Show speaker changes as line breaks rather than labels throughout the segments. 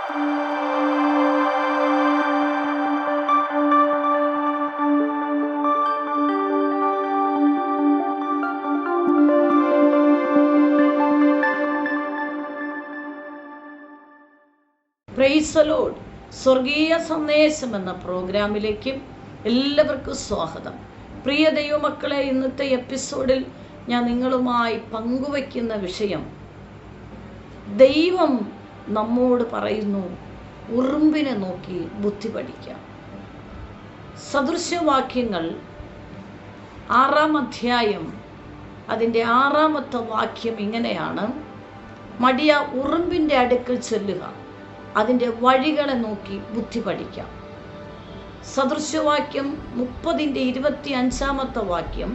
Praise the Lord. സ്വർഗീയ സന്ദേശം എന്ന പ്രോഗ്രാമിലേക്ക് എല്ലാവർക്കും സ്വാഗതം. പ്രിയ ദൈവമക്കളെ, ഇന്നത്തെ എപ്പിസോഡിൽ ഞാൻ നിങ്ങളുമായി പങ്കുവയ്ക്കുന്ന വിഷയം, ദൈവം നമ്മോട് പറയുന്നു, ഉറുമ്പിനെ നോക്കി ബുദ്ധി പഠിക്കാം. സദൃശവാക്യങ്ങൾ 6-ാം അധ്യായം അതിൻ്റെ 6-ാമത്തെ വാക്യം ഇങ്ങനെയാണ്: മടിയ ഉറുമ്പിൻ്റെ അടുക്കൽ ചെല്ലുക, അതിൻ്റെ വഴികളെ നോക്കി ബുദ്ധി പഠിക്കാം. സദൃശവാക്യം 30-ന്റെ 25-ാമത്തെ വാക്യം: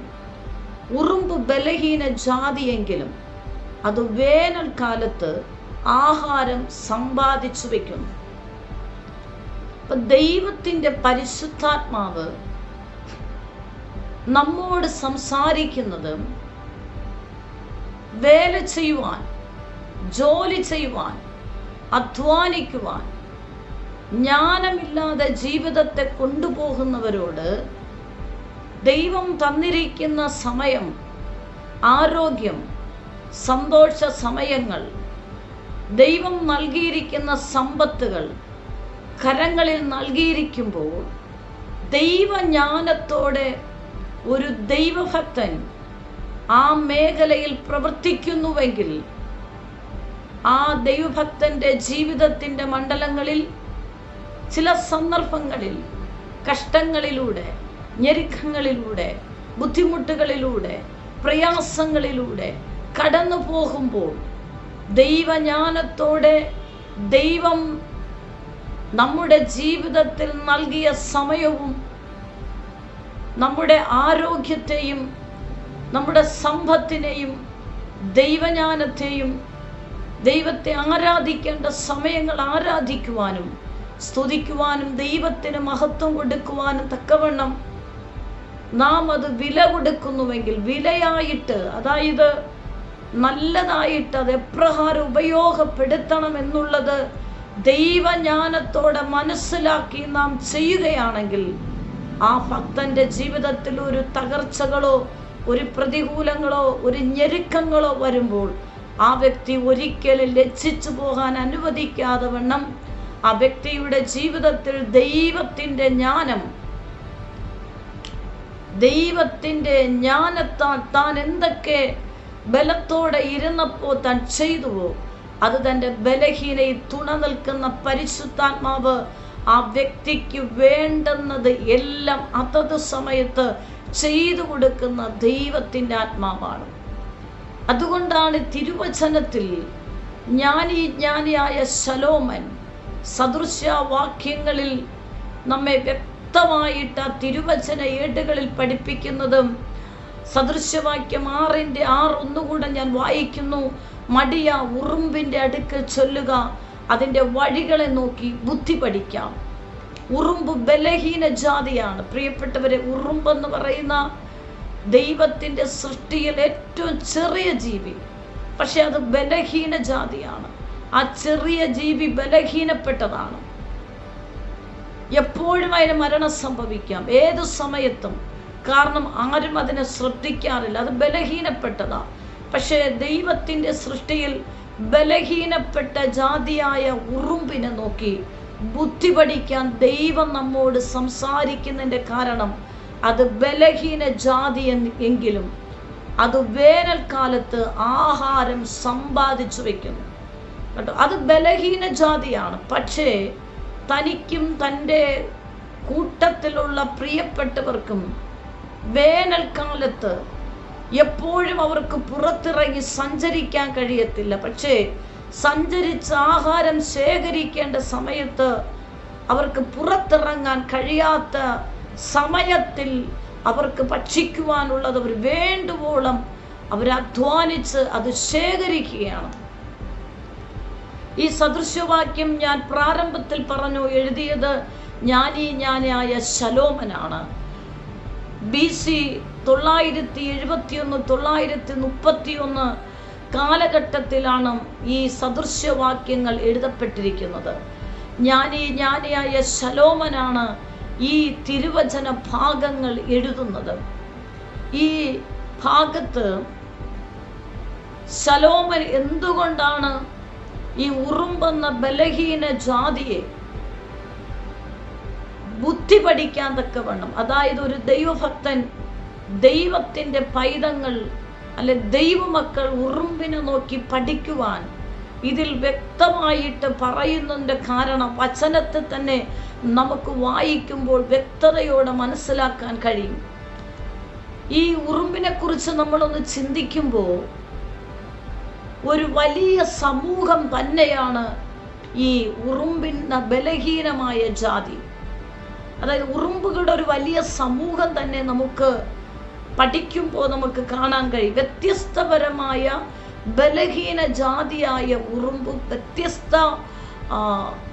ഉറുമ്പ് ബലഹീന ജാതിയെങ്കിലും അത് വേനൽക്കാലത്ത് ആഹാരം സമ്പാദിച്ചു വയ്ക്കുന്നു. അപ്പൊ ദൈവത്തിൻ്റെ പരിശുദ്ധാത്മാവ് നമ്മോട് സംസാരിക്കുന്നത്, വേല ചെയ്യുവാൻ, ജോലി ചെയ്യുവാൻ, അധ്വാനിക്കുവാൻ ജ്ഞാനമില്ലാതെ ജീവിതത്തെ കൊണ്ടുപോകുന്നവരോട് ദൈവം തന്നിരിക്കുന്ന സമയം, ആരോഗ്യം, സന്തോഷ സമയങ്ങൾ, ദൈവം നൽകിയിരിക്കുന്ന സമ്പത്തുകൾ കരങ്ങളിൽ നൽകിയിരിക്കുമ്പോൾ ദൈവജ്ഞാനത്തോടെ ഒരു ദൈവഭക്തൻ ആ മേഖലയിൽ പ്രവർത്തിക്കുന്നുവെങ്കിൽ ആ ദൈവഭക്തന്റെ ജീവിതത്തിൻ്റെ മണ്ഡലങ്ങളിൽ ചില സന്ദർഭങ്ങളിൽ കഷ്ടങ്ങളിലൂടെ, ഞെരുക്കങ്ങളിലൂടെ, ബുദ്ധിമുട്ടുകളിലൂടെ, പ്രയാസങ്ങളിലൂടെ കടന്നു പോകുമ്പോൾ ദൈവജ്ഞാനത്തോടെ ദൈവം നമ്മുടെ ജീവിതത്തിൽ നൽകിയ സമയവും നമ്മുടെ ആരോഗ്യത്തെയും നമ്മുടെ സമ്പത്തിനെയും ദൈവജ്ഞാനത്തെയും ദൈവത്തെ ആരാധിക്കേണ്ട സമയങ്ങൾ ആരാധിക്കുവാനും സ്തുതിക്കുവാനും ദൈവത്തിന് മഹത്വം കൊടുക്കുവാനും തക്കവണ്ണം നാം അത് വില കൊടുക്കുന്നുവെങ്കിൽ, വിലയായിട്ട്, അതായത് നല്ലതായിട്ട് അത് എപ്രകാരം ഉപയോഗപ്പെടുത്തണം എന്നുള്ളത് ദൈവജ്ഞാനത്തോടെ മനസ്സിലാക്കി നാം ചെയ്യുകയാണെങ്കിൽ ആ ഭക്തന്റെ ജീവിതത്തിൽ ഒരു തകർച്ചകളോ ഒരു പ്രതികൂലങ്ങളോ ഒരു ഞെരുക്കങ്ങളോ വരുമ്പോൾ ആ വ്യക്തി ഒരിക്കലും ലജ്ജിച്ചു പോകാൻ അനുവദിക്കാതെ വണ്ണം ആ വ്യക്തിയുടെ ജീവിതത്തിൽ ദൈവത്തിൻ്റെ ജ്ഞാനത്താൽ താൻ എന്തൊക്കെ ബലത്തോടെ ഇരുന്നപ്പോൾ താൻ ചെയ്തുവോ അത് തൻ്റെ ബലഹീനയിൽ തുണ നിൽക്കുന്ന പരിശുദ്ധാത്മാവ് ആ വ്യക്തിക്ക് വേണ്ടുന്നത് എല്ലാം അതത് സമയത്ത് ചെയ്തു കൊടുക്കുന്ന ദൈവത്തിൻ്റെ ആത്മാവാണ്. അതുകൊണ്ടാണ് തിരുവചനത്തിൽ ജ്ഞാനിയായ ശലോമൻ സദൃശവാക്യങ്ങളിൽ നമ്മെ വ്യക്തമായിട്ട് ആ തിരുവചന ഏടുകളിൽ പഠിപ്പിക്കുന്നതും. സദൃശവാക്യം 6-ന്റെ 6 ഒന്നുകൂടെ ഞാൻ വായിക്കുന്നു: മടിയ ഉറുമ്പിൻ്റെ അടുക്കൽ ചൊല്ലുക, അതിൻ്റെ വഴികളെ നോക്കി ബുദ്ധി പഠിക്കാം. ഉറുമ്പ് ബലഹീന ജാതിയാണ്. പ്രിയപ്പെട്ടവരെ, ഉറുമ്പെന്ന് പറയുന്ന ദൈവത്തിൻ്റെ സൃഷ്ടിയിൽ ഏറ്റവും ചെറിയ ജീവി, പക്ഷെ അത് ബലഹീന ജാതിയാണ്. ആ ചെറിയ ജീവി ബലഹീനപ്പെട്ടതാണ്. എപ്പോഴും അതിന് മരണം സംഭവിക്കാം, ഏതു സമയത്തും. കാരണം ആരും അതിനെ ശ്രദ്ധിക്കാറില്ല, അത് ബലഹീനപ്പെട്ടതാ. പക്ഷേ ദൈവത്തിൻ്റെ സൃഷ്ടിയിൽ ബലഹീനപ്പെട്ട ജാതിയായ ഉറുമ്പിനെ നോക്കി ബുദ്ധി പഠിക്കാൻ ദൈവം നമ്മോട് സംസാരിക്കുന്നതിൻ്റെ കാരണം, അത് ബലഹീന ജാതി എങ്കിലും അത് വേനൽക്കാലത്ത് ആഹാരം സമ്പാദിച്ചു വയ്ക്കുന്നു കേട്ടോ. അത് ബലഹീന ജാതിയാണ്. പക്ഷേ തനിക്കും തൻ്റെ കൂട്ടത്തിലുള്ള പ്രിയപ്പെട്ടവർക്കും വേനൽക്കാലത്ത് എപ്പോഴും അവർക്ക് പുറത്തിറങ്ങി സഞ്ചരിക്കാൻ കഴിയത്തില്ല. പക്ഷേ സഞ്ചരിച്ച് ആഹാരം ശേഖരിക്കേണ്ട സമയത്ത് അവർക്ക് പുറത്തിറങ്ങാൻ കഴിയാത്ത സമയത്തിൽ അവർക്ക് ഭക്ഷിക്കുവാനുള്ളത് അവർ വേണ്ടുവോളം അവരധ്വാനിച്ച് അത് ശേഖരിക്കുകയാണ്. ഈ സദൃശവാക്യം ഞാൻ പ്രാരംഭത്തിൽ പറഞ്ഞു, എഴുതിയത് ജ്ഞാനിയായ ശലോമനാണ്. BC 971 931 കാലഘട്ടത്തിലാണ് ഈ സദൃശവാക്യങ്ങൾ എഴുതപ്പെട്ടിരിക്കുന്നത്. ജ്ഞാനിയായ ശലോമനാണ് ഈ തിരുവചന ഭാഗങ്ങൾ എഴുതുന്നത്. ഈ ഭാഗത്ത് ശലോമൻ എന്തുകൊണ്ടാണ് ഈ ഉറുമ്പെന്ന ബലഹീന ജാതിയെ ബുദ്ധി പഠിക്കാൻ തക്കവണ്ണം, അതായത് ഒരു ദൈവഭക്തൻ, ദൈവത്തിൻ്റെ പൈതങ്ങൾ അല്ലെ ദൈവമക്കൾ ഉറുമ്പിനെ നോക്കി പഠിക്കുവാൻ ഇതിൽ വ്യക്തമായിട്ട് പറയുന്നതിൻ്റെ കാരണം വചനത്തിൽ തന്നെ നമുക്ക് വായിക്കുമ്പോൾ വ്യക്തതയോടെ മനസ്സിലാക്കാൻ കഴിയും. ഈ ഉറുമ്പിനെ കുറിച്ച് നമ്മളൊന്ന് ചിന്തിക്കുമ്പോൾ ഒരു വലിയ സമൂഹം തന്നെയാണ് ഈ ഉറുമ്പിൻ്റെ ബലഹീനമായ ജാതി. അതായത് ഉറുമ്പുകളുടെ ഒരു വലിയ സമൂഹം തന്നെ നമുക്ക് പഠിക്കുമ്പോൾ നമുക്ക് കാണാൻ കഴിയും. വ്യത്യസ്തപരമായ ബലഹീന ജാതിയായ ഉറുമ്പും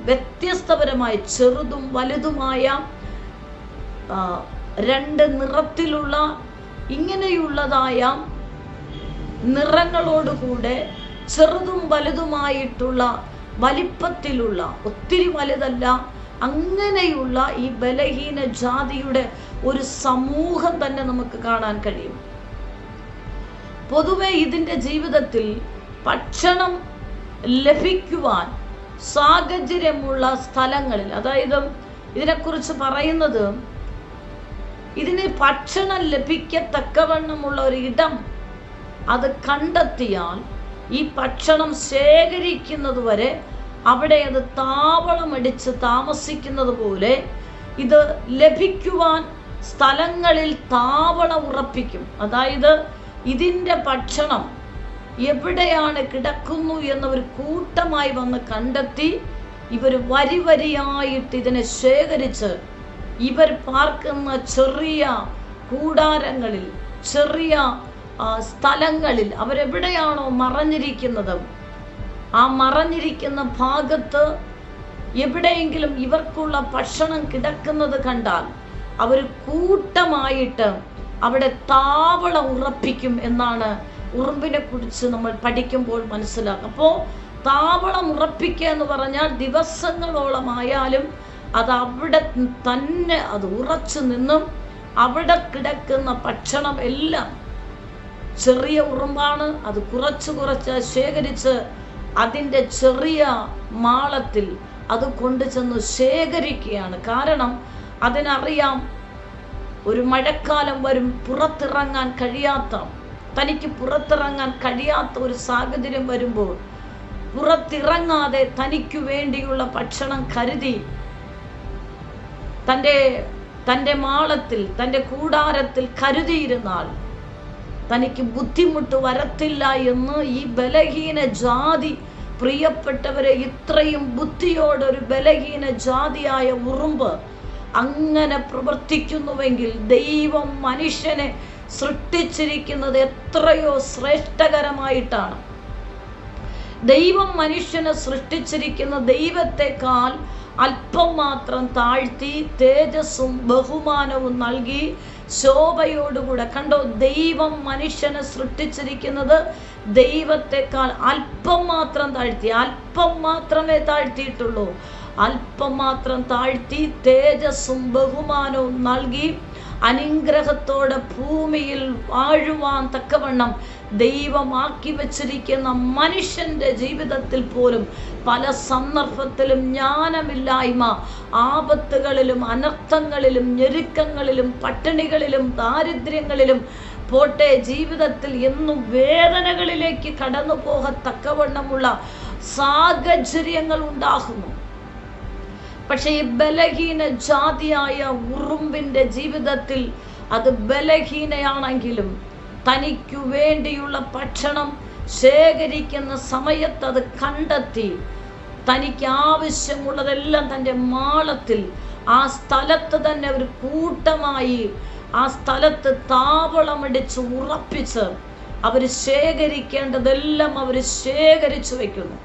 വ്യത്യസ്തപരമായ ചെറുതും വലുതുമായ രണ്ട് നിറത്തിലുള്ള ഇങ്ങനെയുള്ളതായ നിറങ്ങളോടുകൂടെ ചെറുതും വലുതുമായിട്ടുള്ള വലിപ്പത്തിലുള്ള, ഒത്തിരി വലുതല്ല, അങ്ങനെയുള്ള ഈ ബലഹീന ജാതിയുടെ ഒരു സമൂഹം തന്നെ നമുക്ക് കാണാൻ കഴിയും. പൊതുവെ ഇതിൻ്റെ ജീവിതത്തിൽ ഭക്ഷണം ലഭിക്കുവാൻ സാഹചര്യമുള്ള സ്ഥലങ്ങളിൽ, അതായത് ഇതിനെക്കുറിച്ച് പറയുന്നത് ഇതിന് ഭക്ഷണം ലഭിക്കത്തക്കവണ്ണമുള്ള ഒരു ഇടം അത് കണ്ടെത്തിയാൽ ഈ ഭക്ഷണം ശേഖരിക്കുന്നത് വരെ അവിടെ അത് താവളമടിച്ച് താമസിക്കുന്നത് പോലെ ഇത് ലഭിക്കുവാൻ സ്ഥലങ്ങളിൽ താവളം ഉറപ്പിക്കും. അതായത് ഇതിൻ്റെ ഭക്ഷണം എവിടെയാണ് കിടക്കുന്നു എന്നവർ കൂട്ടമായി വന്ന് കണ്ടെത്തി ഇവർ വരി വരിയായിട്ട് ഇതിനെ ശേഖരിച്ച് ഇവർ പാർക്കുന്ന ചെറിയ കൂടാരങ്ങളിൽ, ചെറിയ സ്ഥലങ്ങളിൽ അവരെവിടെയാണോ മറഞ്ഞിരിക്കുന്നത്, ആ മറഞ്ഞിരിക്കുന്ന ഭാഗത്ത് എവിടെയെങ്കിലും ഇവർക്കുള്ള ഭക്ഷണം കിടക്കുന്നത് കണ്ടാൽ അവർ കൂട്ടമായിട്ട് അവിടെ താവളം ഉറപ്പിക്കും എന്നാണ് ഉറുമ്പിനെ കുറിച്ച് നമ്മൾ പഠിക്കുമ്പോൾ മനസ്സിലാക്കും. അപ്പോൾ താവളം ഉറപ്പിക്കുക എന്ന് പറഞ്ഞാൽ ദിവസങ്ങളോളമായാലും അത് അവിടെ തന്നെ അത് ഉറച്ചു നിന്നും അവിടെ കിടക്കുന്ന ഭക്ഷണം എല്ലാം, ചെറിയ ഉറുമ്പാണ്, അത് കുറച്ച് ശേഖരിച്ച് അതിൻ്റെ ചെറിയ മാളത്തിൽ അത് കൊണ്ടുചെന്ന് ശേഖരിക്കുകയാണ്. കാരണം അതിനറിയാം ഒരു മഴക്കാലം വരും, തനിക്ക് പുറത്തിറങ്ങാൻ കഴിയാത്ത ഒരു സാഹചര്യം വരുമ്പോൾ പുറത്തിറങ്ങാതെ തനിക്ക് വേണ്ടിയുള്ള ഭക്ഷണം കരുതി തൻ്റെ മാളത്തിൽ, തൻ്റെ കൂടാരത്തിൽ കരുതിയിരുന്നാൽ തനിക്ക് ബുദ്ധിമുട്ട് വരത്തില്ല എന്ന് ഈ ബലഹീന ജാതി, പ്രിയപ്പെട്ടവരെ, ഇത്രയും ബുദ്ധിയോടൊരു ബലഹീന ജാതിയായ ഉറുമ്പ് അങ്ങനെ പ്രവർത്തിക്കുന്നുവെങ്കിൽ ദൈവം മനുഷ്യനെ സൃഷ്ടിച്ചിരിക്കുന്നത് എത്രയോ ശ്രേഷ്ഠകരമായിട്ടാണ്. ദൈവം മനുഷ്യനെ സൃഷ്ടിച്ചിരിക്കുന്ന ദൈവത്തെക്കാൾ അല്പം മാത്രം താഴ്ത്തി തേജസ്സും ബഹുമാനവും നൽകി ശോഭയോടുകൂടെ. കണ്ടോ, ദൈവം മനുഷ്യനെ സൃഷ്ടിച്ചിരിക്കുന്നത് ദൈവത്തെക്കാൾ അല്പം മാത്രം താഴ്ത്തി, അല്പം മാത്രമേ താഴ്ത്തിയിട്ടുള്ളൂ. അല്പം മാത്രം താഴ്ത്തി തേജസ്സും ബഹുമാനവും നൽകി അനുഗ്രഹത്തോടെ ഭൂമിയിൽ വാഴുവാൻ തക്കവണ്ണം ദൈവമാക്കി വച്ചിരിക്കുന്ന മനുഷ്യന്റെ ജീവിതത്തിൽ പോലും പല സന്ദർഭത്തിലും ജ്ഞാനമില്ലായ്മ, ആപത്തുകളിലും അനർത്ഥങ്ങളിലും ഞെരുക്കങ്ങളിലും പട്ടിണികളിലും ദാരിദ്ര്യങ്ങളിലും പോട്ടെ, ജീവിതത്തിൽ എന്നും വേദനകളിലേക്ക് കടന്നു പോകത്തക്കവണ്ണമുള്ള സാഹചര്യങ്ങൾ ഉണ്ടാകുന്നു. പക്ഷെ ഈ ബലഹീന ജാതിയായ ഉറുമ്പിൻ്റെ ജീവിതത്തിൽ അത് ബലഹീനയാണെങ്കിലും തനിക്കു വേണ്ടിയുള്ള ഭക്ഷണം ശേഖരിക്കുന്ന സമയത്ത് അത് കണ്ടെത്തി തനിക്ക് ആവശ്യമുള്ളതെല്ലാം തൻ്റെ മാളത്തിൽ, ആ സ്ഥലത്ത് തന്നെ ഒരു കൂട്ടമായി ആ സ്ഥലത്ത് താവളമടിച്ച് ഉറപ്പിച്ച് അവർ ശേഖരിക്കേണ്ടതെല്ലാം അവർ ശേഖരിച്ചു വയ്ക്കുന്നു.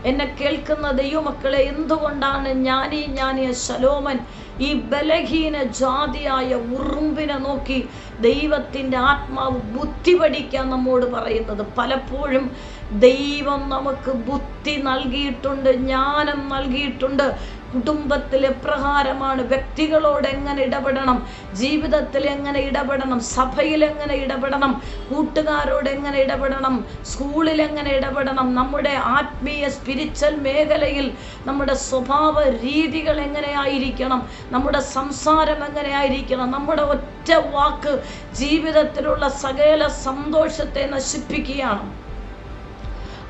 എന്നെ കേൾക്കുന്ന ദൈവമക്കളെ, എന്തുകൊണ്ടാണ് ജ്ഞാനിയ ശലോമൻ ഈ ബലഹീന ജാതിയായ ഉറുമ്പിനെ നോക്കി ദൈവത്തിൻ്റെ ആത്മാവ് ബുദ്ധി പഠിക്കാൻ നമ്മോട് പറയുന്നത്? പലപ്പോഴും ദൈവം നമുക്ക് ബുദ്ധി നൽകിയിട്ടുണ്ട്, ജ്ഞാനം നൽകിയിട്ടുണ്ട്. കുടുംബത്തിൽ എപ്രകാരമാണ്, വ്യക്തികളോട് എങ്ങനെ ഇടപെടണം, ജീവിതത്തിൽ എങ്ങനെ ഇടപെടണം, സഭയിൽ എങ്ങനെ ഇടപെടണം, കൂട്ടുകാരോട് എങ്ങനെ ഇടപെടണം, സ്കൂളിൽ എങ്ങനെ ഇടപെടണം, നമ്മുടെ ആത്മീയ സ്പിരിച്വൽ മേഖലയിൽ നമ്മുടെ സ്വഭാവ രീതികൾ എങ്ങനെയായിരിക്കണം, നമ്മുടെ സംസാരം എങ്ങനെയായിരിക്കണം. നമ്മുടെ ഒറ്റ വാക്ക് ജീവിതത്തിലുള്ള സകല സന്തോഷത്തെ നശിപ്പിക്കുകയാണ്.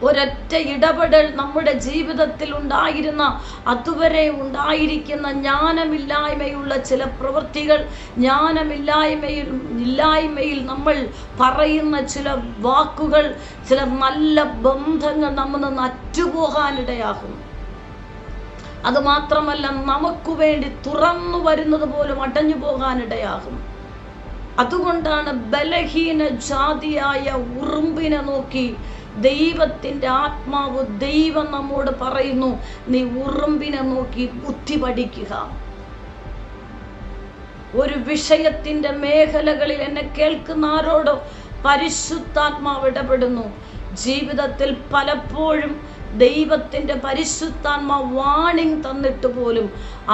ഒരൊറ്റ ഇടപെടൽ നമ്മുടെ ജീവിതത്തിൽ ഉണ്ടായിരുന്ന, അതുവരെ ഉണ്ടായിരിക്കുന്ന ജ്ഞാനമില്ലായ്മയുള്ള ചില പ്രവൃത്തികൾ, ജ്ഞാനമില്ലായ്മയിൽ നമ്മൾ പറയുന്ന ചില വാക്കുകൾ, ചില നല്ല ബന്ധങ്ങൾ നമ്മൾ നിന്ന് അറ്റുപോകാനിടയാകും. അതുമാത്രമല്ല, നമുക്ക് വേണ്ടി തുറന്നു വരുന്നത് പോലും അടഞ്ഞു പോകാനിടയാകും. അതുകൊണ്ടാണ് ബലഹീന ജാതിയായ ഉറുമ്പിനെ നോക്കി ദൈവത്തിൻ്റെ ആത്മാവ്, ദൈവം നമ്മോട് പറയുന്നു, നീ ഉറുമ്പിനെ നോക്കി ബുദ്ധി പഠിക്കുക. ഒരു വിഷയത്തിൻ്റെ മേഖലകളിൽ എന്നെ കേൾക്കുന്ന ആരോടോ പരിശുദ്ധാത്മാവ് ഇടപെടുന്നു. ജീവിതത്തിൽ പലപ്പോഴും ദൈവത്തിൻ്റെ പരിശുദ്ധാത്മാവ് വാണിംഗ് തന്നിട്ട് പോലും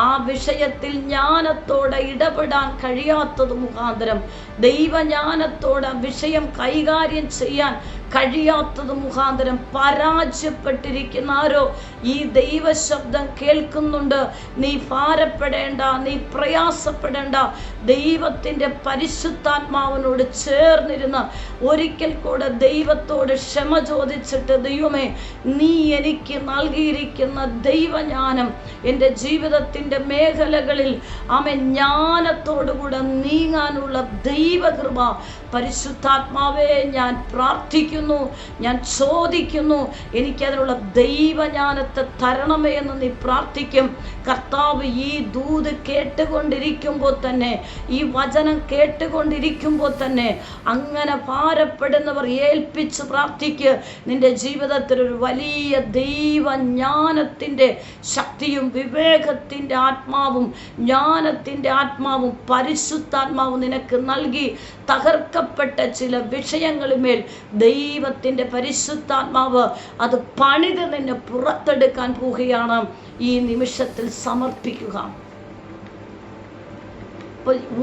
ആ വിഷയത്തിൽ ജ്ഞാനത്തോടെ ഇടപെടാൻ കഴിയാത്തത് മുഖാന്തരം, ദൈവജ്ഞാനത്തോടെ വിഷയം കൈകാര്യം ചെയ്യാൻ കഴിയാത്തത് മുഖാന്തരം പരാജയപ്പെട്ടിരിക്കുന്ന ആരോ ഈ ദൈവശബ്ദം കേൾക്കുന്നുണ്ട്. നീ ഭാരപ്പെടേണ്ട, നീ പ്രയാസപ്പെടേണ്ട. ദൈവത്തിൻ്റെ പരിശുദ്ധാത്മാവിനോട് ചേർന്നിരുന്ന് ഒരിക്കൽ കൂടെ ദൈവത്തോട് ക്ഷമ ചോദിച്ചിട്ട്, ദൈവമേ, നീ എനിക്ക് നൽകിയിരിക്കുന്ന ദൈവജ്ഞാനം എൻ്റെ ജീവിതത്തിൻ്റെ മേഖലകളിൽ ജ്ഞാനത്തോടുകൂടെ നീങ്ങാനുള്ള ദൈവകൃപ പരിശുദ്ധാത്മാവേ ഞാൻ പ്രാർത്ഥിക്കുന്നു, ഞാൻ ചോദിക്കുന്നു, എനിക്കതിനുള്ള ദൈവജ്ഞാനത്തെ തരണമേ എന്ന് നീ പ്രാർത്ഥിക്കും. കർത്താവ് ഈ ദൂത് കേട്ടുകൊണ്ടിരിക്കുമ്പോൾ തന്നെ, ഈ വചനം കേട്ടുകൊണ്ടിരിക്കുമ്പോൾ തന്നെ അങ്ങനെ ഭാരപ്പെടുന്നവർ ഏൽപ്പിച്ച് പ്രാർത്ഥിക്ക്. നിന്റെ ജീവിതത്തിൽ ഒരു വലിയ ദൈവജ്ഞാനത്തിൻ്റെ ശക്തിയും വിവേകത്തിൻ്റെ ആത്മാവും ജ്ഞാനത്തിൻ്റെ ആത്മാവും പരിശുദ്ധാത്മാവും നിനക്ക് നൽകി തകർക്കപ്പെട്ട ചില വിഷയങ്ങളുമേൽ ദൈവത്തിൻ്റെ പരിശുദ്ധാത്മാവ് അത് പണിത് നിന്നെ പുറത്തെടുക്കാൻ പോവുകയാണ്. ഈ നിമിഷത്തിൽ സമർപ്പിക്കുക.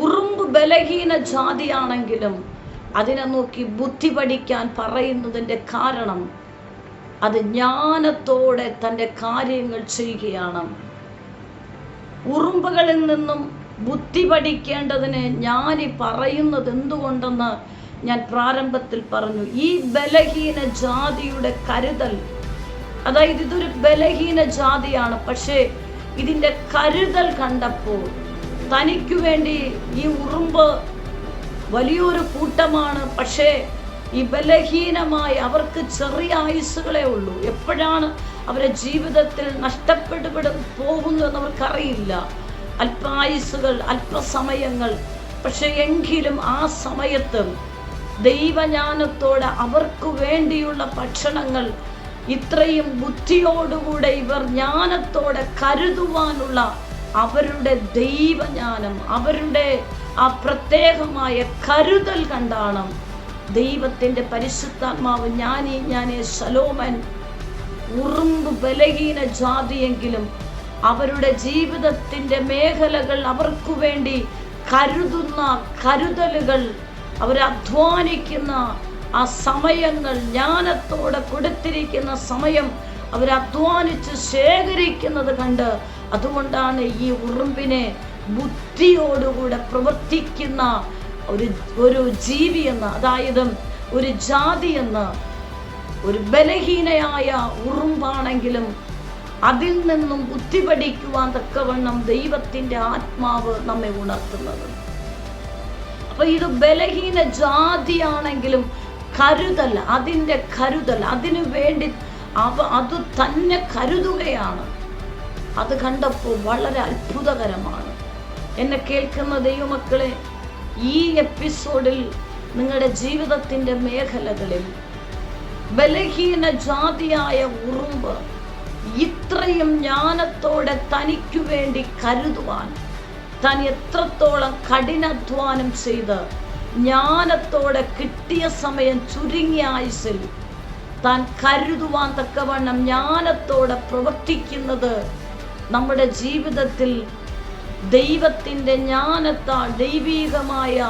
ഉറുമ്പ് ബലഹീന ജാതിയാണെങ്കിലും അതിനെ നോക്കി ബുദ്ധി പഠിക്കാൻ പറയുന്നതിൻ്റെ കാരണം അത് ജ്ഞാനത്തോടെ തൻ്റെ കാര്യങ്ങൾ ചെയ്യുകയാണ്. ഉറുമ്പുകളിൽ നിന്നും ബുദ്ധി പഠിക്കേണ്ടതിന് ഞാൻ പറയുന്നത് എന്തുകൊണ്ടെന്ന് ഞാൻ പ്രാരംഭത്തിൽ പറഞ്ഞു. ഈ ബലഹീന ജാതിയുടെ കരുതൽ, അതായത് ഇതൊരു ബലഹീന ജാതിയാണ്, പക്ഷേ ഇതിൻ്റെ കരുതൽ കണ്ടപ്പോൾ തനിക്ക് വേണ്ടി ഈ ഉറുമ്പ് വലിയൊരു കൂട്ടമാണ്, പക്ഷേ ഈ ബലഹീനമായി അവർക്ക് ചെറിയ ആയുസ്സുകളേ ഉള്ളൂ. എപ്പോഴാണ് അവരുടെ ജീവിതത്തിൽ പോകുന്നു എന്നവർക്കറിയില്ല. അല്പായുസ്സുകൾ, അല്പസമയങ്ങൾ. പക്ഷെ എങ്കിലും ആ സമയത്ത് ദൈവജ്ഞാനത്തോടെ അവർക്ക് വേണ്ടിയുള്ള ഭക്ഷണങ്ങൾ ഇത്രയും ബുദ്ധിയോടുകൂടെ ഇവർ ജ്ഞാനത്തോടെ കരുതുവാനുള്ള അവരുടെ ദൈവജ്ഞാനം, അവരുടെ ആ പ്രത്യേകമായ കരുതൽ കണ്ടാണ് ദൈവത്തിൻ്റെ പരിശുദ്ധാത്മാവ് ഞാനേ ശലോമൻ ഉറുമ്പ് ബലഹീന ജാതിയെങ്കിലും അവരുടെ ജീവിതത്തിൻ്റെ മേഖലകൾ അവർക്ക് വേണ്ടി കരുതുന്ന കരുതലുകൾ, അവരധ്വാനിക്കുന്ന ആ സമയങ്ങൾ, ജ്ഞാനത്തോടെ കൊടുത്തിരിക്കുന്ന സമയം അവരധ്വാനിച്ച് ശേഖരിക്കുന്നത് കണ്ട്, അതുകൊണ്ടാണ് ഈ ഉറുമ്പിനെ ബുദ്ധിയോടുകൂടെ പ്രവർത്തിക്കുന്ന ഒരു ജീവി എന്ന്, അതായത് ഒരു ജാതി എന്ന്, ഒരു ബലഹീനയായ ഉറുമ്പാണെങ്കിലും അതിൽ നിന്നും ബുദ്ധി പഠിക്കുവാൻ തക്കവണ്ണം ദൈവത്തിൻ്റെ ആത്മാവ് നമ്മെ ഉണർത്തുന്നത്. അപ്പൊ ഇത് ബലഹീന ജാതിയാണെങ്കിലും കരുതൽ, അതിൻ്റെ കരുതൽ, അതിനു വേണ്ടി അത് തന്നെ കരുതുകയാണ്. അത് കണ്ടപ്പോൾ വളരെ അത്ഭുതകരമാണ്. എന്നെ കേൾക്കുന്ന ദൈവമക്കളെ, ഈ എപ്പിസോഡിൽ നിങ്ങളുടെ ജീവിതത്തിൻ്റെ മേഖലകളിൽ ബലഹീന ജാതിയായ ഉറുമ്പ് ഇത്രയും ജ്ഞാനത്തോടെ തനിക്കു വേണ്ടി കരുതുവാൻ താൻ എത്രത്തോളം കഠിനാധ്വാനം ചെയ്ത് ജ്ഞാനത്തോടെ കിട്ടിയ സമയം ചുരുങ്ങിയ ആയുസ്സിൽ താൻ കരുതുവാൻ തക്കവണ്ണം ജ്ഞാനത്തോടെ പ്രവർത്തിക്കുന്നത് നമ്മുടെ ജീവിതത്തിൽ ദൈവത്തിൻ്റെ ജ്ഞാനത്താൽ ദൈവീകമായ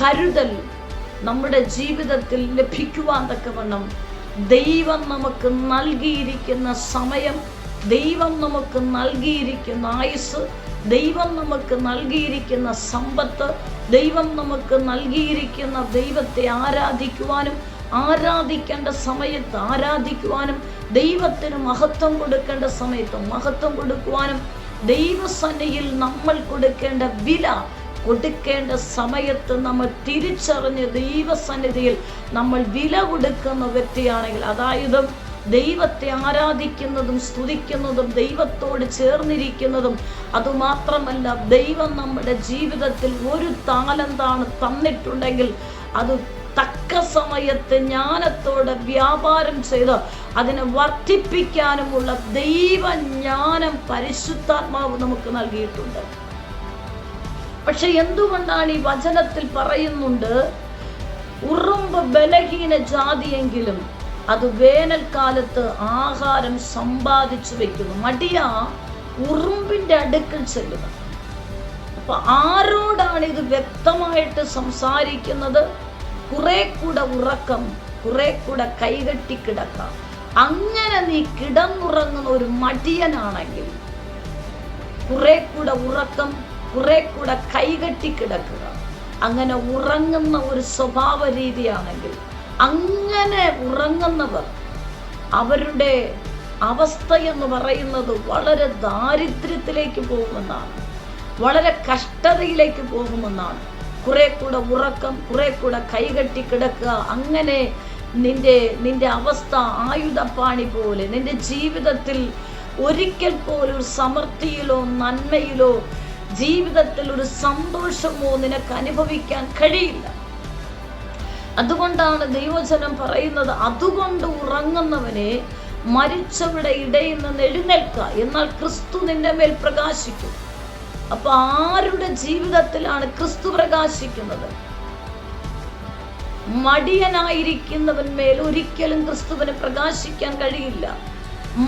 കരുതൽ നമ്മുടെ ജീവിതത്തിൽ ലഭിക്കുവാൻ തക്കവണ്ണം ദൈവം നമുക്ക് നൽകിയിരിക്കുന്ന സമയം, ദൈവം നമുക്ക് നൽകിയിരിക്കുന്ന ആയുസ്, ദൈവം നമുക്ക് നൽകിയിരിക്കുന്ന സമ്പത്ത്, ദൈവം നമുക്ക് നൽകിയിരിക്കുന്ന ദൈവത്തെ ആരാധിക്കുവാനും ആരാധിക്കേണ്ട സമയത്ത് ആരാധിക്കുവാനും ദൈവത്തിന് മഹത്വം കൊടുക്കേണ്ട സമയത്ത് മഹത്വം കൊടുക്കുവാനും ദൈവസന്നിധിയിൽ നമ്മൾ കൊടുക്കേണ്ട വില കൊടുക്കേണ്ട സമയത്ത് നമ്മൾ തിരിച്ചറിഞ്ഞ് ദൈവസന്നിധിയിൽ നമ്മൾ വില കൊടുക്കുന്ന വ്യക്തിയാണെങ്കിൽ, അതായത് ദൈവത്തെ ആരാധിക്കുന്നതും സ്തുതിക്കുന്നതും ദൈവത്തോട് ചേർന്നിരിക്കുന്നതും, അതുമാത്രമല്ല ദൈവം നമ്മുടെ ജീവിതത്തിൽ ഒരു താലന്താണ് തന്നിട്ടുണ്ടെങ്കിൽ അത് തക്ക സമയത്ത് ജ്ഞാനത്തോടെ വ്യാപാരം ചെയ്ത് അതിനെ വർദ്ധിപ്പിക്കാനുമുള്ള ദൈവജ്ഞാനം പരിശുദ്ധാത്മാവ് നമുക്ക് നൽകിയിട്ടുണ്ട്. പക്ഷെ എന്തുകൊണ്ടാണ് ഈ വചനത്തിൽ പറയുന്നുണ്ട്, ഉറുമ്പ് ബലഹീന ജാതിയെങ്കിലും അത് വേനൽക്കാലത്ത് ആഹാരം സമ്പാദിച്ചു വെക്കുന്നു. മടിയ ഉറുമ്പിന്റെ അടുക്കൽ ചെല്ലുക. അപ്പൊ ആരോടാണ് ഇത് വ്യക്തമായിട്ട് സംസാരിക്കുന്നത്? കുറെ കൂടെ ഉറക്കം, കുറെ കൂടെ കൈകെട്ടി കിടക്കാം. അങ്ങനെ നീ കിടന്നുറങ്ങുന്ന ഒരു മടിയനാണെങ്കിൽ, കുറെ കൂടെ ഉറക്കം, കുറെ കൂടെ കൈകെട്ടി കിടക്കുക, അങ്ങനെ ഉറങ്ങുന്ന ഒരു സ്വഭാവ രീതിയാണെങ്കിൽ, അങ്ങനെ ഉറങ്ങുന്നവർ അവരുടെ അവസ്ഥ എന്ന് പറയുന്നത് വളരെ ദാരിദ്ര്യത്തിലേക്ക് പോകുമെന്നാണ്, വളരെ കഷ്ടതയിലേക്ക് പോകുമെന്നാണ്. കുറെ കൂടെ ഉറക്കം, കുറെ കൂടെ കൈകെട്ടി കിടക്കുക, അങ്ങനെ നിന്റെ അവസ്ഥ ആയുധപ്പാണി പോലെ നിന്റെ ജീവിതത്തിൽ ഒരിക്കൽ പോലും സമൃദ്ധിയിലോ നന്മയിലോ ജീവിതത്തിൽ ഒരു സന്തോഷമോ നിനക്ക് അനുഭവിക്കാൻ കഴിയില്ല. അതുകൊണ്ടാണ് ദൈവവചനം പറയുന്നത്, അതുകൊണ്ട് ഉറങ്ങുന്നവനെ മരിച്ചവരുടെ ഇടയിൽ നിന്ന് എഴുന്നേൽക്കുക, എന്നാൽ ക്രിസ്തു നിന്റെ മേൽ പ്രകാശിക്കും. അപ്പൊ ആരുടെ ജീവിതത്തിലാണ് ക്രിസ്തു പ്രകാശിക്കുന്നത്? മടിയനായിരിക്കുന്നവന്മേൽ ഒരിക്കലും ക്രിസ്തുവിന് പ്രകാശിക്കാൻ കഴിയില്ല.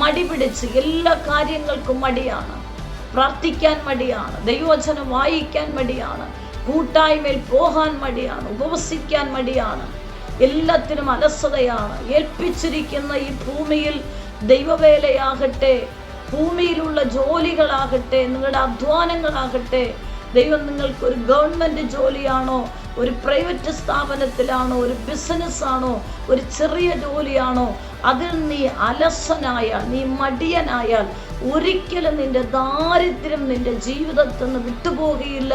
മടി പിടിച്ച് എല്ലാ കാര്യങ്ങൾക്കും മടിയാണ്, പ്രാർത്ഥിക്കാൻ മടിയാണ്, ദൈവവചനം വായിക്കാൻ മടിയാണ്, കൂട്ടായ്മയിൽ പോകാൻ മടിയാണ്, ഉപവസിക്കാൻ മടിയാണ്, എല്ലാത്തിനും അലസതയാണ്. ഏൽപ്പിച്ചിരിക്കുന്ന ഈ ഭൂമിയിൽ ദൈവവേലയാകട്ടെ, ഭൂമിയിലുള്ള ജോലികളാകട്ടെ, നിങ്ങളുടെ അധ്വാനങ്ങളാകട്ടെ, ദൈവം നിങ്ങൾക്ക് ഒരു ഗവൺമെന്റ് ജോലിയാണോ, ഒരു പ്രൈവറ്റ് സ്ഥാപനത്തിലാണോ, ഒരു ബിസിനസ്സാണോ, ഒരു ചെറിയ ജോലിയാണോ, അതിൽ നീ അലസനായാൽ, നീ മടിയനായാൽ ഒരിക്കലും നിന്റെ ദാരിദ്ര്യം നിന്റെ ജീവിതത്തിൽ നിന്ന് വിട്ടുപോകുകയില്ല,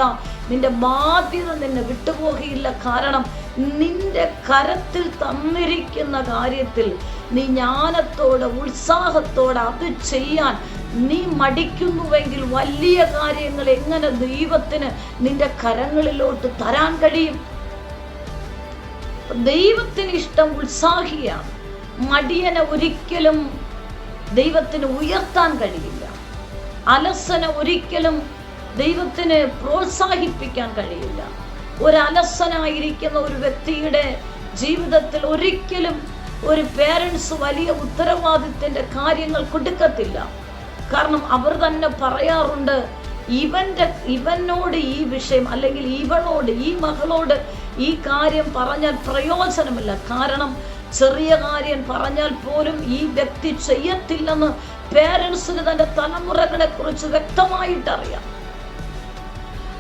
നിന്റെ ബാധ്യത നിന്നെ വിട്ടുപോകുകയില്ല. കാരണം നിന്റെ കരത്തിൽ തന്നിരിക്കുന്ന കാര്യത്തിൽ നീ ജ്ഞാനത്തോടെ ഉത്സാഹത്തോടെ അത് ചെയ്യാൻ നീ മടിക്കുന്നുവെങ്കിൽ വലിയ കാര്യങ്ങൾ എങ്ങനെ ദൈവത്തിന് നിന്റെ കരങ്ങളിലോട്ട് തരാൻ കഴിയും? ദൈവത്തിന് ഇഷ്ടം ഉത്സാഹിയാണ്. മടിയനെ ഒരിക്കലും ദൈവത്തിന് ഉയർത്താൻ കഴിയില്ല. അലസനെ ഒരിക്കലും ദൈവത്തിന് പ്രോത്സാഹിപ്പിക്കാൻ കഴിയില്ല. ഒരു അലസനായിരിക്കുന്ന ഒരു വ്യക്തിയുടെ ജീവിതത്തിൽ ഒരിക്കലും ഒരു പേരൻസ് വലിയ ഉത്തരവാദിത്തത്തിന്റെ കാര്യങ്ങൾ കൊടുക്കത്തില്ല. കാരണം അവർ തന്നെ പറയാറുണ്ട്, ഇവനോട് ഈ വിഷയം അല്ലെങ്കിൽ ഇവളോട്, ഈ മകളോട് ഈ കാര്യം പറഞ്ഞാൽ പ്രയോജനമില്ല. കാരണം ചെറിയ കാര്യം പറഞ്ഞാൽ പോലും ഈ വ്യക്തി ചെയ്യത്തില്ലെന്ന് പേരൻസിന് തന്റെ തലമുറകളെ കുറിച്ച് വ്യക്തമായിട്ടറിയാം.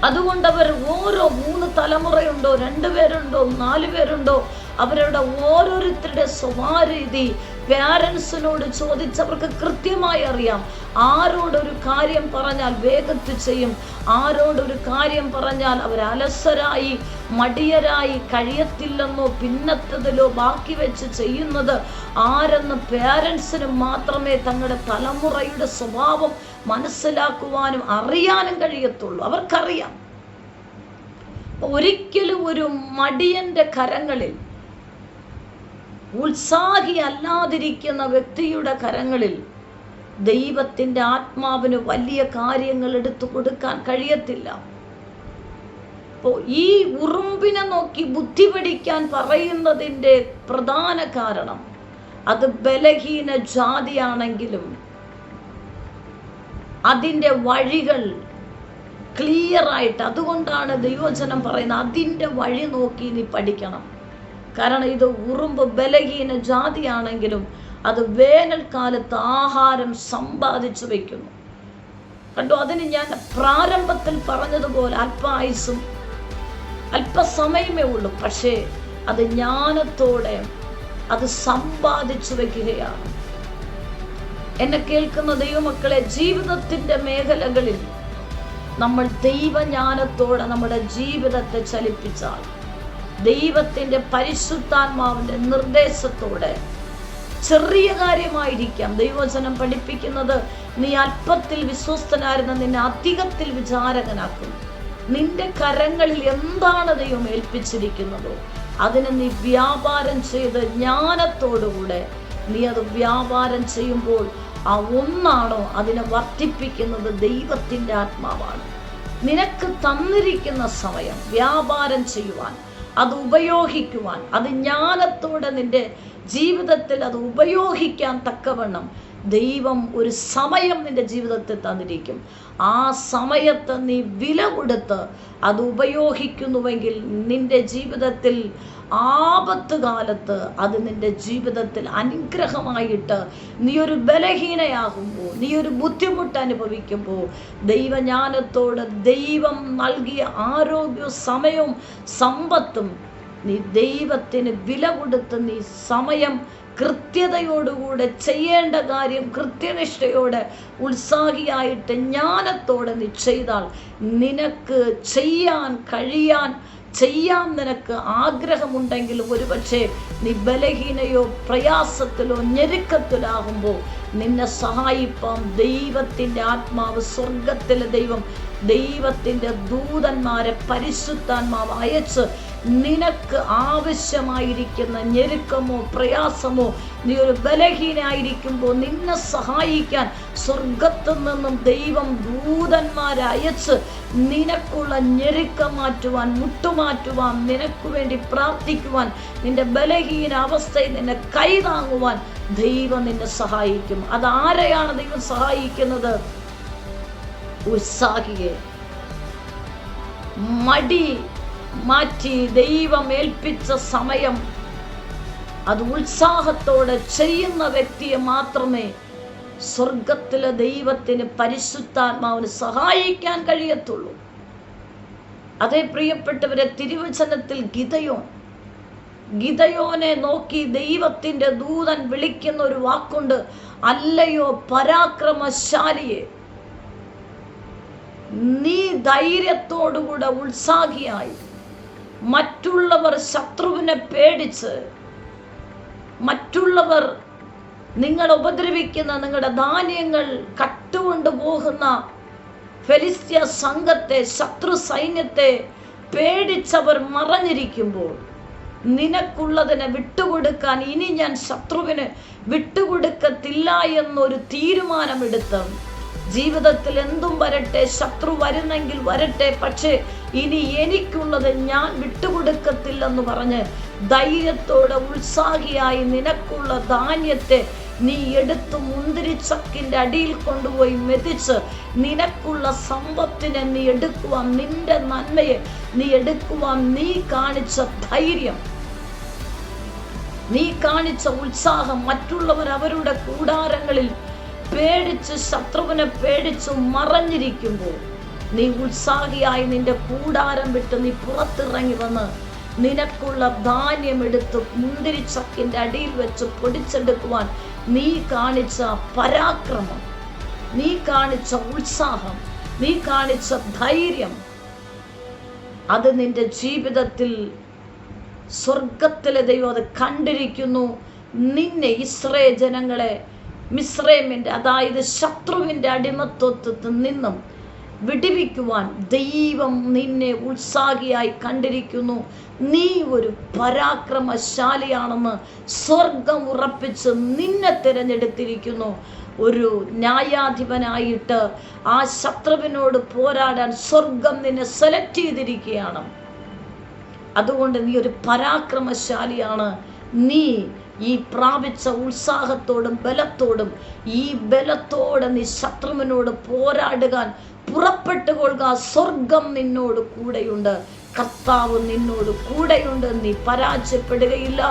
അതുകൊണ്ട് അവർ ഓരോ 3 തലമുറയുണ്ടോ, 2 പേരുണ്ടോ, 4 പേരുണ്ടോ, അവരുടെ ഓരോരുത്തരുടെ സ്വഭാവരീതി പേരൻസിനോട് ചോദിച്ചവർക്ക് കൃത്യമായി അറിയാം. ആരോടൊരു കാര്യം പറഞ്ഞാൽ വേഗത്തിൽ ചെയ്യും, ആരോടൊരു കാര്യം പറഞ്ഞാൽ അവർ അലസരായി മടിയരായി കഴിയത്തില്ലെന്നോ പിന്നത്തതിലോ ബാക്കി വെച്ച് ചെയ്യുന്നത് ആരെന്ന് പേരൻസിന് മാത്രമേ തങ്ങളുടെ തലമുറയുടെ സ്വഭാവം മനസ്സിലാക്കുവാനും അറിയാനും കഴിയത്തുള്ളൂ. അവർക്കറിയാം. ഒരിക്കലും ഒരു മടിയന്റെ കരങ്ങളിൽ, ഉത്സാഹി അല്ലാതിരിക്കുന്ന വ്യക്തിയുടെ കരങ്ങളിൽ ദൈവത്തിൻ്റെ ആത്മാവിന് വലിയ കാര്യങ്ങൾ എടുത്തു കൊടുക്കാൻ കഴിയത്തില്ല. അപ്പോൾ ഈ ഉറുമ്പിനെ നോക്കി ബുദ്ധി പഠിക്കാൻ പറയുന്നതിൻ്റെ പ്രധാന കാരണം അത് ബലഹീന ജാതിയാണെങ്കിലും അതിൻ്റെ വഴികൾ ക്ലിയർ ആയിട്ട്, അതുകൊണ്ടാണ് ദൈവവചനം പറയുന്നത് അതിൻ്റെ വഴി നോക്കി നീ പഠിക്കണം. കാരണം ഇത് ഉറുമ്പ് ബലഹീന ജാതിയാണെങ്കിലും അത് വേനൽക്കാലത്ത് ആഹാരം സമ്പാദിച്ചു വെക്കുന്നു. കണ്ടോ, അതിന് ഞാൻ പ്രാരംഭത്തിൽ പറഞ്ഞതുപോലെ അല്പായുസും അല്പസമയമേ ഉള്ളൂ, പക്ഷേ അത് ജ്ഞാനത്തോടെ അത് സമ്പാദിച്ചു വെക്കുകയാണ്. എന്നെ കേൾക്കുന്ന ദൈവമക്കളെ, ജീവിതത്തിൻ്റെ മേഖലകളിൽ നമ്മൾ ദൈവജ്ഞാനത്തോടെ നമ്മുടെ ജീവിതത്തെ ചലിപ്പിച്ചാൽ, ദൈവത്തിൻ്റെ പരിശുദ്ധാത്മാവിൻ്റെ നിർദ്ദേശത്തോടെ, ചെറിയ കാര്യമായിരിക്കാം ദൈവവചനം പഠിപ്പിക്കുന്നത്, നീ അല്പത്തിൽ വിശ്വസ്തനായിരുന്ന നിന്നെ അധികത്തിൽ വിചാരകനാക്കും. നിന്റെ കരങ്ങളിൽ എന്താണ് ദൈവം ഏൽപ്പിച്ചിരിക്കുന്നതോ അതിന് നീ വ്യാപാരം ചെയ്ത് ജ്ഞാനത്തോടുകൂടെ നീ അത് വ്യാപാരം ചെയ്യുമ്പോൾ ആ ഒന്നാണോ അതിനെ വർദ്ധിപ്പിക്കുന്നത് ദൈവത്തിൻ്റെ ആത്മാവാണ്. നിനക്ക് തന്നിരിക്കുന്ന സമയം വ്യാപാരം ചെയ്യുവാൻ, അത് ഉപയോഗിക്കുവാൻ, അത് ജ്ഞാനത്തോടെ നിന്റെ ജീവിതത്തിൽ അത് ഉപയോഗിക്കാൻ തക്കവണ്ണം ദൈവം ഒരു സമയം നിന്റെ ജീവിതത്തിൽ തന്നിരിക്കും. ആ സമയത്ത് നീ വില കൊടുത്ത് അത് ഉപയോഗിക്കുന്നുവെങ്കിൽ നിന്റെ ജീവിതത്തിൽ ആപത്ത് കാലത്ത് അത് നിന്റെ ജീവിതത്തിൽ അനുഗ്രഹമായിട്ട്, നീ ഒരു ബലഹീനയാകുമ്പോൾ, നീ ഒരു ബുദ്ധിമുട്ട് അനുഭവിക്കുമ്പോൾ, ദൈവജ്ഞാനത്തോട് ദൈവം നൽകിയ ആരോഗ്യവും സമയവും സമ്പത്തും നീ ദൈവത്തിന് വില കൊടുത്ത് നീ സമയം കൃത്യതയോടുകൂടെ ചെയ്യേണ്ട കാര്യം കൃത്യനിഷ്ഠയോടെ ഉത്സാഹിയായിട്ട് ജ്ഞാനത്തോടെ നീ ചെയ്താൽ നിനക്ക് ചെയ്യാൻ നിനക്ക് ആഗ്രഹമുണ്ടെങ്കിലും ഒരുപക്ഷെ നീ ബലഹീനയോ പ്രയാസത്തിലോ ഞെരുക്കത്തിലാകുമ്പോൾ നിന്നെ സഹായിപ്പാൻ ദൈവത്തിൻ്റെ ആത്മാവ്, സ്വർഗത്തിലെ ദൈവം, ദൈവത്തിൻ്റെ ദൂതന്മാരെ പരിശുദ്ധാത്മാവ് അയച്ച് നിനക്ക് ആവശ്യമായിരിക്കുന്ന ഞെരുക്കമോ പ്രയാസമോ, നീ ഒരു ബലഹീനായിരിക്കുമ്പോൾ നിന്നെ സഹായിക്കാൻ സ്വർഗത്തിൽ നിന്നും ദൈവം ദൂതന്മാരെ അയച്ച് നിനക്കുള്ള ഞെരുക്കം മാറ്റുവാൻ, മുട്ടുമാറ്റുവാൻ, നിനക്ക് വേണ്ടി പ്രാർത്ഥിക്കുവാൻ, നിന്റെ ബലഹീന അവസ്ഥയിൽ നിന്നെ കൈതാങ്ങുവാൻ ദൈവം നിന്നെ സഹായിക്കും. അതാരെയാണ് ദൈവം സഹായിക്കുന്നത്? ഉത്സാഹിയെ. മടി മാറ്റി ദൈവം ഏൽപ്പിച്ച സമയം അത് ഉത്സാഹത്തോടെ ചെയ്യുന്ന വ്യക്തിയെ മാത്രമേ സ്വർഗത്തിലെ ദൈവത്തിന്, പരിശുദ്ധാത്മാവിന് സഹായിക്കാൻ കഴിയത്തുള്ളൂ. അതേ പ്രിയപ്പെട്ടവരെ, തിരുവചനത്തിൽ ഗിദയോനെ നോക്കി ദൈവത്തിൻ്റെ ദൂതൻ വിളിക്കുന്ന ഒരു വാക്കുണ്ട്, അല്ലയോ പരാക്രമശാലിയെ, നീ ധൈര്യത്തോടുകൂടെ ഉത്സാഹിയായി. മറ്റുള്ളവർ ശത്രുവിനെ പേടിച്ച്, മറ്റുള്ളവർ നിങ്ങൾ ഉപദ്രവിക്കുന്ന, നിങ്ങളുടെ ധാന്യങ്ങൾ കട്ടുകൊണ്ടു പോകുന്ന ഫെലിസ്ത്യ സംഘത്തെ, ശത്രു സൈന്യത്തെ പേടിച്ചവർ മറഞ്ഞിരിക്കുമ്പോൾ നിനക്കുള്ളതിനെ വിട്ടുകൊടുക്കാൻ ഇനി ഞാൻ ശത്രുവിന് വിട്ടുകൊടുക്കത്തില്ല എന്നൊരു തീരുമാനമെടുത്ത്, ജീവിതത്തിൽ എന്തും വരട്ടെ, ശത്രു വരുന്നെങ്കിൽ വരട്ടെ, പക്ഷേ ഇനി എനിക്കുള്ളത് ഞാൻ വിട്ടുകൊടുക്കത്തില്ലെന്ന് പറഞ്ഞ് ധൈര്യത്തോടെ ഉത്സാഹിയായി നിനക്കുള്ള ധാന്യത്തെ നീ എടുത്ത് മുന്തിരിച്ചക്കിൻ്റെ അടിയിൽ കൊണ്ടുപോയി മെതിച്ച് നിനക്കുള്ള സമ്പത്തിനെ നീ എടുക്കുവാൻ, നിന്റെ നന്മയെ നീ എടുക്കുവാൻ നീ കാണിച്ച ധൈര്യം, നീ കാണിച്ച ഉത്സാഹം, മറ്റുള്ളവർ അവരുടെ കൂടാരങ്ങളിൽ പേടിച്ച്, ശത്രുവിനെ പേടിച്ച് മറഞ്ഞിരിക്കുമ്പോൾ നീ ഉത്സാഹിയായി നിന്റെ കൂടാരം വിട്ട് നീ പുറത്തിറങ്ങി വന്ന് നിനക്കുള്ള ധാന്യം എടുത്ത് മുന്തിരിച്ചക്കിൻ്റെ അടിയിൽ വെച്ച് പൊടിച്ചെടുക്കുവാൻ നീ കാണിച്ച പരാക്രമം, നീ കാണിച്ച ഉത്സാഹം, നീ കാണിച്ച ധൈര്യം, അത് നിന്റെ ജീവിതത്തിൽ സ്വർഗത്തിലെ ദൈവം അത് കണ്ടിരിക്കുന്നു. നിന്നെ, ഇസ്രായേൽ ജനങ്ങളെ മിസ്രൈമിൻ്റെ, അതായത് ശത്രുവിൻ്റെ അടിമത്വത്തിൽ നിന്നും വിടുവിക്കുവാൻ ദൈവം നിന്നെ ഉത്സാഹിയായി കണ്ടിരിക്കുന്നു. നീ ഒരു പരാക്രമശാലിയാണെന്ന് സ്വർഗം ഉറപ്പിച്ച് നിന്നെ തിരഞ്ഞെടുത്തിരിക്കുന്നു. ഒരു ന്യായാധിപനായിട്ട് ആ ശത്രുവിനോട് പോരാടാൻ സ്വർഗം നിന്നെ സെലക്ട് ചെയ്തിരിക്കുകയാണ്. അതുകൊണ്ട് നീ ഒരു പരാക്രമശാലിയാണ്. നീ ഈ പ്രാപിച്ച ഉത്സാഹത്തോടും ബലത്തോടും ഈ ബലത്തോടെ നീ ശത്രുവിനോട് പോരാടുവാൻ പുറപ്പെട്ടുകൊള്ളുക. സ്വർഗം നിന്നോട് കൂടെയുണ്ട്, കർത്താവ് നിന്നോട് കൂടെയുണ്ട്. നീ പരാജയപ്പെടുകയില്ല,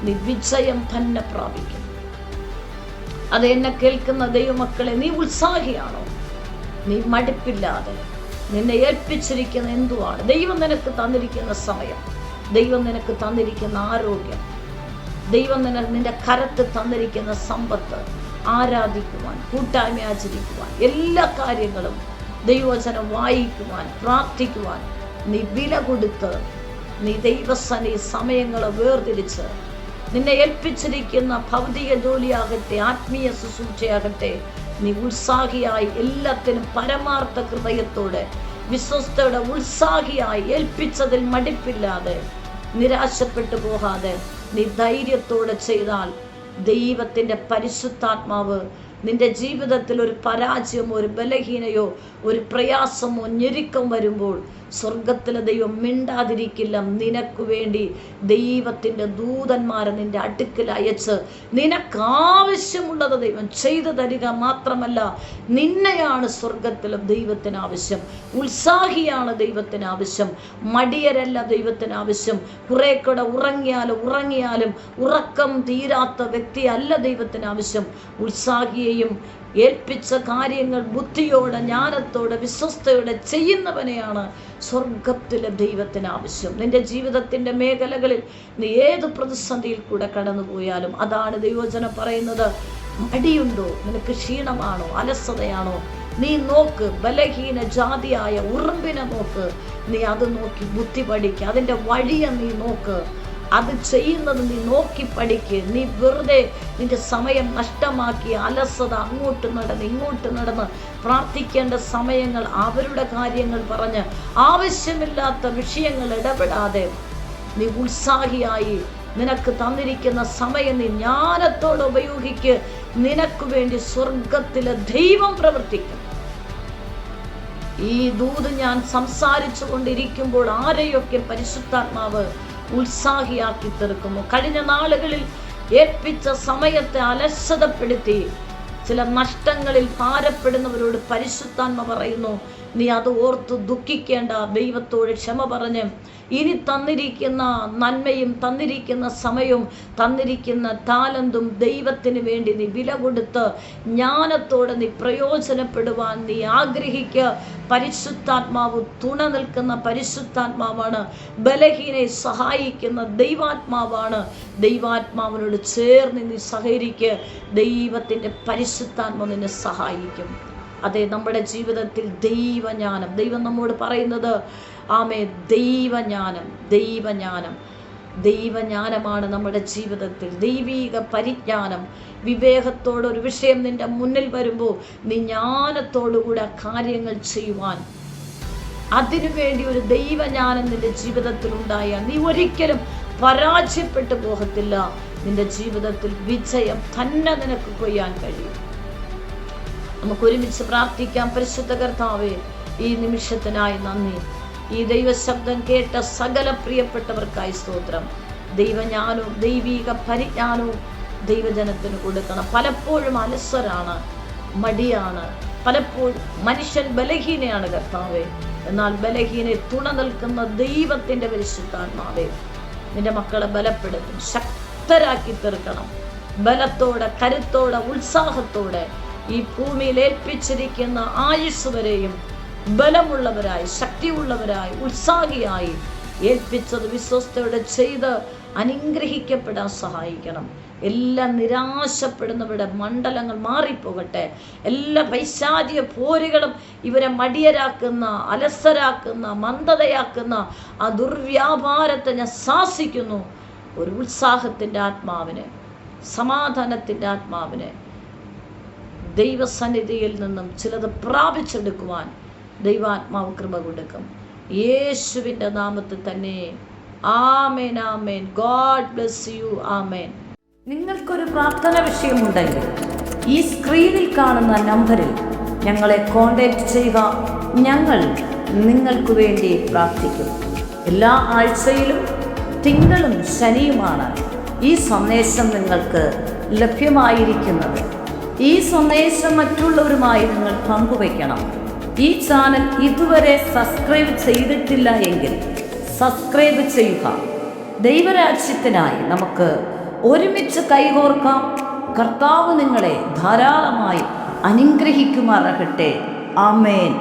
നീ വിജയം തന്നെ പ്രാപിക്കും. അത് എന്നെ കേൾക്കുന്ന ദൈവമക്കളെ, നീ ഉത്സാഹിയാണോ? നീ മടുപ്പില്ലാതെ നിന്നെ ഏൽപ്പിച്ചിരിക്കുന്ന എന്തുവാണ്? ദൈവം നിനക്ക് തന്നിരിക്കുന്ന സമയം, ദൈവം നിനക്ക് തന്നിരിക്കുന്ന ആരോഗ്യം, ദൈവം നിന്റെ കരത്ത് തന്നിരിക്കുന്ന സമ്പത്ത്, ആരാധിക്കുവാൻ, കൂട്ടായ്മ ആചരിക്കുവാൻ, എല്ലാ കാര്യങ്ങളും ദൈവവചനം വായിക്കുവാൻ, പ്രാർത്ഥിക്കുവാൻ നീ വില കൊടുത്ത് നീ ദൈവസന്നിധി സമയങ്ങളെ വേർതിരിച്ച് നിന്നെ ഏൽപ്പിച്ചിരിക്കുന്ന ഭൗതിക ജോലിയാകട്ടെ ആത്മീയ ശുശ്രൂഷയാകട്ടെ നീ ഉത്സാഹിയായി എല്ലാത്തിനും പരമാർത്ഥ ഹൃദയത്തോടെ വിശ്വസ്തയുടെ ഉത്സാഹിയായി ഏൽപ്പിച്ചതിൽ മടിപ്പില്ലാതെ നിരാശപ്പെട്ടു പോകാതെ നീ ധൈര്യത്തോടെ ചെയ്താൽ ദൈവത്തിൻ്റെ പരിശുദ്ധാത്മാവ് നിന്റെ ജീവിതത്തിൽ ഒരു പരാജയമോ ഒരു ബലഹീനയോ ഒരു പ്രയാസമോ ഞെരുക്കം വരുമ്പോൾ സ്വർഗത്തിലെ ദൈവം മിണ്ടാതിരിക്കില്ല. നിനക്ക് വേണ്ടി ദൈവത്തിൻ്റെ ദൂതന്മാരെ നിന്റെ അടുക്കൽ അയച്ച് നിനക്കാവശ്യമുള്ളത് ദൈവം ചെയ്തു തരിക മാത്രമല്ല, നിന്നെയാണ് സ്വർഗത്തിലും ദൈവത്തിന് ആവശ്യം. ഉത്സാഹിയാണ് ദൈവത്തിന് ആവശ്യം, മടിയരല്ല ദൈവത്തിന് ആവശ്യം. കുറെ കൂടെ ഉറങ്ങിയാലും ഉറക്കം തീരാത്ത വ്യക്തിയല്ല ദൈവത്തിന് ആവശ്യം. ഉത്സാഹിയെയും ഏൽപ്പിച്ച കാര്യങ്ങൾ ബുദ്ധിയോടെ ജ്ഞാനത്തോടെ വിശ്വസ്തയോടെ ചെയ്യുന്നവനെയാണ് സ്വർഗത്തിലെ ദൈവത്തിന് ആവശ്യം. നിന്റെ ജീവിതത്തിൻ്റെ മേഖലകളിൽ നീ ഏത് പ്രതിസന്ധിയിൽ കൂടെ കടന്നുപോയാലും അതാണ് ദൈവവചനം പറയുന്നത്. മടിയുണ്ടോ? നിനക്ക് ക്ഷീണമാണോ? അലസതയാണോ? നീ നോക്ക്, ബലഹീന ജാതിയായ ഉറുമ്പിനെ നോക്ക്. നീ അത് നോക്കി ബുദ്ധി പഠിക്കുക, അതിൻ്റെ വഴിയെ നീ നോക്ക്, അത് ചെയ്യുന്നത് നീ നോക്കി പഠിക്ക്. നീ വെറുതെ നിന്റെ സമയം നഷ്ടമാക്കി അലസത അങ്ങോട്ട് നടന്ന് ഇങ്ങോട്ട് നടന്ന് പ്രാർത്ഥിക്കേണ്ട സമയങ്ങൾ അവരുടെ കാര്യങ്ങൾ പറഞ്ഞ് ആവശ്യമില്ലാത്ത വിഷയങ്ങൾ ഇടപെടാതെ നീ ഉത്സാഹിയായി നിനക്ക് തന്നിരിക്കുന്ന സമയം നീ ജ്ഞാനത്തോടെ ഉപയോഗിക്ക്. നിനക്ക് വേണ്ടി സ്വർഗത്തിലെ ദൈവം പ്രവർത്തിക്കും. ഈ ദൂത് ഞാൻ സംസാരിച്ചു കൊണ്ടിരിക്കുമ്പോൾ ആരെയൊക്കെ പരിശുദ്ധാത്മാവ് ഉത്സാഹിയാക്കി തീർക്കുന്നു. കഴിഞ്ഞ നാളുകളിൽ ഏൽപ്പിച്ച സമയത്തെ അലസതപ്പെടുത്തി ചില നഷ്ടങ്ങളിൽ ഭാരപ്പെടുന്നവരോട് പരിശുദ്ധാത്മ പറയുന്നു, നീ അത് ഓർത്ത് ദുഃഖിക്കേണ്ട. ദൈവത്തോട് ക്ഷമ പറഞ്ഞ് ഇനി തന്നിരിക്കുന്ന നന്മയും തന്നിരിക്കുന്ന സമയവും തന്നിരിക്കുന്ന താലന്തും ദൈവത്തിന് വേണ്ടി നീ വില കൊടുത്ത് ജ്ഞാനത്തോടെ നീ പ്രയോജനപ്പെടുവാൻ നീ ആഗ്രഹിക്കുക. പരിശുദ്ധാത്മാവ് തുണ നിൽക്കുന്ന പരിശുദ്ധാത്മാവാണ്, ബലഹീനെ സഹായിക്കുന്ന ദൈവാത്മാവാണ്. ദൈവാത്മാവിനോട് ചേർന്ന് നീ സഹകരിക്കുക. ദൈവത്തിൻ്റെ പരിശുദ്ധാത്മാവ് നിന്നെ സഹായിക്കും. അതെ, നമ്മുടെ ജീവിതത്തിൽ ദൈവജ്ഞാനം, ദൈവം നമ്മോട് പറയുന്നത് ആമേ, ദൈവജ്ഞാനമാണ് നമ്മുടെ ജീവിതത്തിൽ. ദൈവീക പരിജ്ഞാനം, വിവേകത്തോടെ ഒരു വിഷയം നിന്റെ മുന്നിൽ വരുമ്പോൾ നീ ജ്ഞാനത്തോടുകൂടെ കാര്യങ്ങൾ ചെയ്യുവാൻ, അതിനുവേണ്ടി ഒരു ദൈവജ്ഞാനം നിന്റെ ജീവിതത്തിൽ ഉണ്ടായാൽ നീ ഒരിക്കലും പരാജയപ്പെട്ടു പോകത്തില്ല. നിന്റെ ജീവിതത്തിൽ വിജയം തന്നെ നിനക്ക് കൊയ്യാൻ കഴിയും. നമുക്ക് ഒരുമിച്ച് പ്രാർത്ഥിക്കാം. പരിശുദ്ധ കർത്താവേ, ഈ നിമിഷത്തിനായി നന്ദി. ഈ ദൈവശബ്ദം കേട്ട സകല പ്രിയപ്പെട്ടവർക്കായി സ്തോത്രം. ദൈവജ്ഞാനവും ദൈവീക പരിജ്ഞാനവും ദൈവജനത്തിന് കൊടുക്കണം. പലപ്പോഴും അലസരാണ്, മടിയാണ്, പലപ്പോഴും മനുഷ്യൻ ബലഹീനയാണ് കർത്താവേ. എന്നാൽ ബലഹീനെ തുണ നിൽക്കുന്ന ദൈവത്തിൻ്റെ പരിശുദ്ധാത്മാവേ, നിന്റെ മക്കളെ ബലപ്പെടുത്തും, ശക്തരാക്കി തീർക്കണം. ബലത്തോടെ, കരുത്തോടെ, ഉത്സാഹത്തോടെ ഈ ഭൂമിയിൽ ഏൽപ്പിച്ചിരിക്കുന്ന ആയുസ് വരെയും ബലമുള്ളവരായി, ശക്തിയുള്ളവരായി, ഉത്സാഹിയായി ഏൽപ്പിച്ചത് വിശ്വസ്തയോടെ ചെയ്ത് അനുഗ്രഹിക്കപ്പെടാൻ സഹായിക്കണം. എല്ലാ നിരാശപ്പെടുന്നവരുടെ മണ്ഡലങ്ങൾ മാറിപ്പോകട്ടെ. എല്ലാ പൈശാചിക പോരുകളും ഇവരെ മടിയരാക്കുന്ന, അലസരാക്കുന്ന, മന്ദതയാക്കുന്ന ആ ദുർവ്യാപാരത്തെ ഞാൻ ശാസിക്കുന്നു. ഒരു ഉത്സാഹത്തിൻ്റെ ആത്മാവിന്, സമാധാനത്തിൻ്റെ ആത്മാവിന്, ദൈവസന്നിധിയിൽ നിന്നും ചിലത് പ്രാപിച്ചെടുക്കുവാൻ ദൈവാത്മാവ് കൃപ കൊടുക്കും. യേശുവിൻ്റെ നാമത്തിൽ തന്നെ. ആമേൻ, ആമേൻ. God bless you. ആമേൻ. നിങ്ങൾക്കൊരു പ്രാർത്ഥന വിഷയമുണ്ടെങ്കിൽ ഈ സ്ക്രീനിൽ കാണുന്ന നമ്പറിൽ ഞങ്ങളെ കോൺടാക്റ്റ് ചെയ്യുക. ഞങ്ങൾ നിങ്ങൾക്ക് വേണ്ടി പ്രാർത്ഥിക്കും. എല്ലാ ആഴ്ചയിലും തിങ്കളും ശനിയുമാണ് ഈ സന്ദേശം നിങ്ങൾക്ക് ലഭ്യമായിരിക്കുന്നത്. ഈ സന്ദേശം മറ്റുള്ളവരുമായി നിങ്ങൾ പങ്കുവയ്ക്കണം. ഈ ചാനൽ ഇതുവരെ സബ്സ്ക്രൈബ് ചെയ്തിട്ടില്ല എങ്കിൽ സബ്സ്ക്രൈബ് ചെയ്യുക. ദൈവരാജ്യത്തിനായി നമുക്ക് ഒരുമിച്ച് കൈകോർക്കാം. കർത്താവ് നിങ്ങളെ ധാരാളമായി അനുഗ്രഹിക്കുമാറാകട്ടെ. ആമേൻ.